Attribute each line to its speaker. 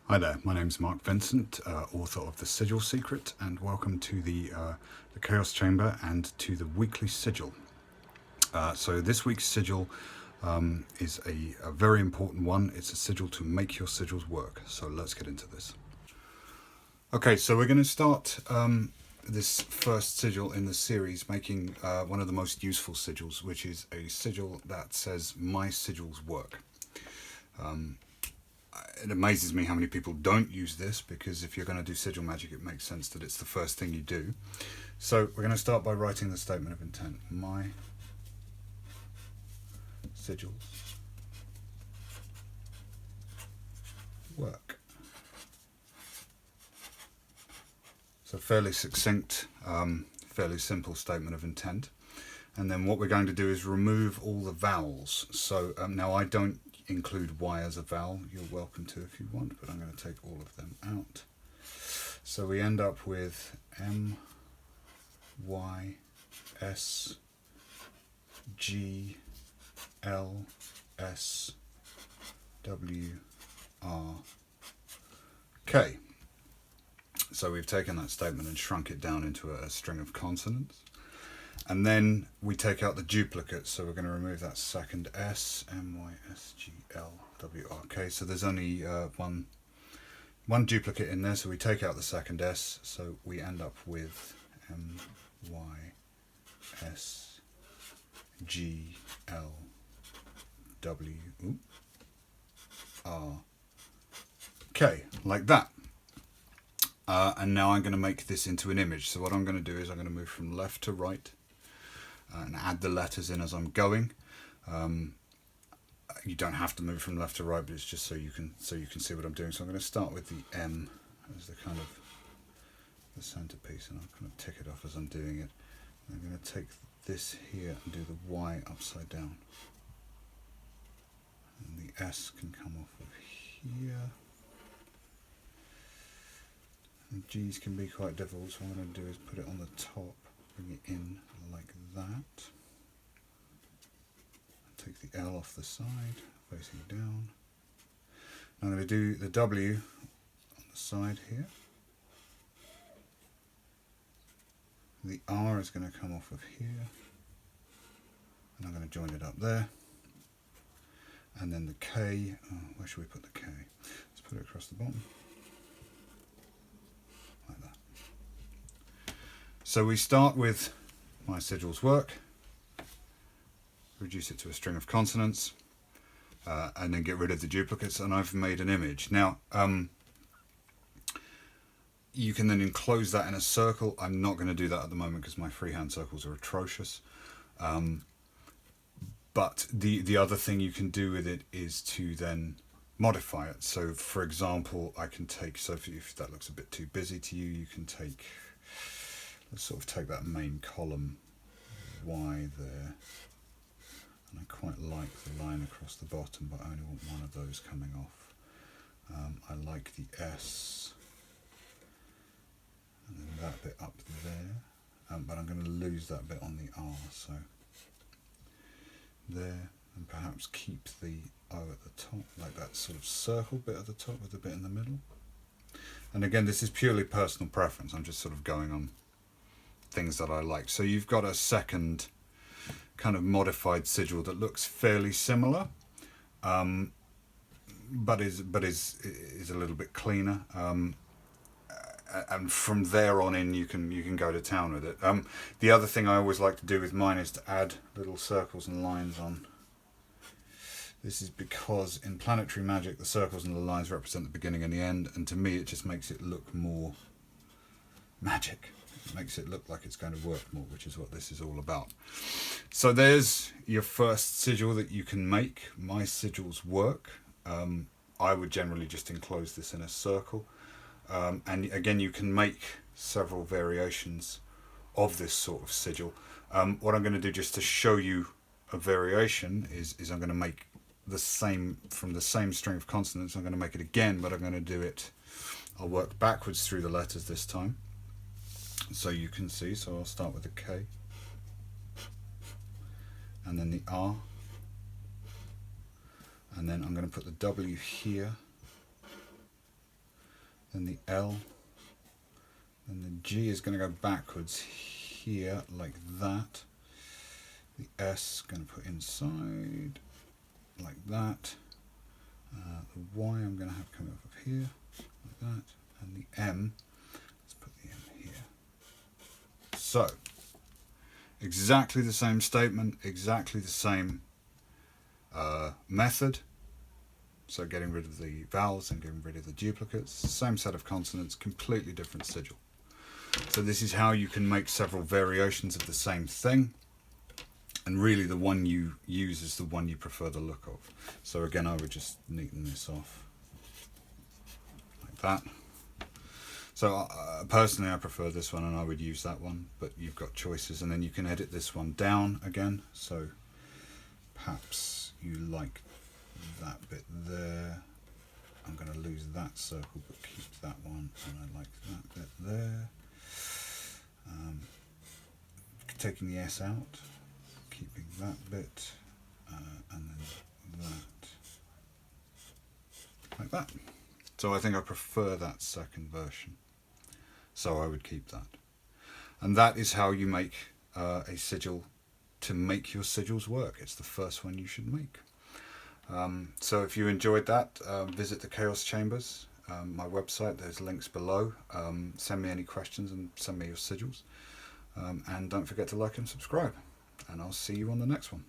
Speaker 1: Hi there, my name's Mark Vincent, author of the Sigil Secret, and welcome to the Chaos Chamber and to the weekly sigil. So this week's sigil is a very important one. It's a sigil to make your sigils work. So let's get into this. Okay, so we're going to start this first sigil in the series making one of the most useful sigils, which is a sigil that says my sigils work. It amazes me how many people don't use this, because if you're going to do sigil magic, it makes sense that it's the first thing you do. So we're going to start by writing the statement of intent. My sigils work. So fairly succinct, fairly simple statement of intent. And then what we're going to do is remove all the vowels. So now I don't include Y as a vowel. You're welcome to if you want, but I'm going to take all of them out. So we end up with M, Y, S, G, L, S, W, R, K. So we've taken that statement and shrunk it down into a string of consonants. And then we take out the duplicates, so we're going to remove that second S, M, Y, S, G, L, W, R, K. So there's only one duplicate in there, so we take out the second S, so we end up with M, Y, S, G, L, W, R, K, like that. And now I'm going to make this into an image. So what I'm going to do is I'm going to move from left to right and add the letters in as I'm going. You don't have to move from left to right, but it's just so you can see what I'm doing. So I'm going to start with the M as the kind of the centerpiece, and I'll kind of tick it off as I'm doing it. I'm going to take this here and do the Y upside down, and the S can come off of here. And G's can be quite difficult, so what I'm going to do is put it on the top, bring it in like that. Take the L off the side, facing down. I'm going to do the W on the side here. The R is going to come off of here, and I'm going to join it up there. And then the K, where should we put the K? Let's put it across the bottom. Like that. So we start with my sigils work, reduce it to a string of consonants, and then get rid of the duplicates, and I've made an image. Now, you can then enclose that in a circle. I'm not going to do that at the moment because my freehand circles are atrocious. But the other thing you can do with it is to then modify it. So for example, I can take, so if that looks a bit too busy to you, you can take, let's sort of take that main column Y there, and I quite like the line across the bottom, but I only want one of those coming off. I like the S, and then that bit up there, but I'm going to lose that bit on the R, so there, and perhaps keep the O at the top, like that sort of circle bit at the top with a bit in the middle. And again, this is purely personal preference. I'm just sort of going on things that I like. So you've got a second kind of modified sigil that looks fairly similar, but is a little bit cleaner. And from there on in, you can go to town with it. The other thing I always like to do with mine is to add little circles and lines on. This is because in planetary magic, the circles and the lines represent the beginning and the end, and to me it just makes it look more magic. It makes it look like it's going to work more, which is what this is all about. So there's your first sigil that you can make. My sigils work. I would generally just enclose this in a circle. And again, you can make several variations of this sort of sigil. What I'm going to do just to show you a variation is I'm going to make the same, from the same string of consonants. I'm going to make it again, but I'm going to do it, I'll work backwards through the letters this time, so you can see. So I'll start with the K, and then the R, and then I'm going to put the W here, then the L, and the G is going to go backwards here like that. The S going to put inside like that. The Y I'm going to have coming up here like that, and the M, let's put the M here. So exactly the same statement, exactly the same method. So getting rid of the vowels and getting rid of the duplicates, same set of consonants, completely different sigil. So this is how you can make several variations of the same thing, and really the one you use is the one you prefer the look of. So again, I would just neaten this off like that. So personally I prefer this one and I would use that one, but you've got choices, and then you can edit this one down again. So perhaps you like that bit there. I'm going to lose that circle but keep that one, and I like that bit there. Taking the S out, keeping that bit, and then that, like that. So I think I prefer that second version, so I would keep that. And that is how you make a sigil to make your sigils work. It's the first one you should make. So if you enjoyed that, visit the Chaos Chambers, my website. There's links below. Send me any questions and send me your sigils. And don't forget to like and subscribe. And I'll see you on the next one.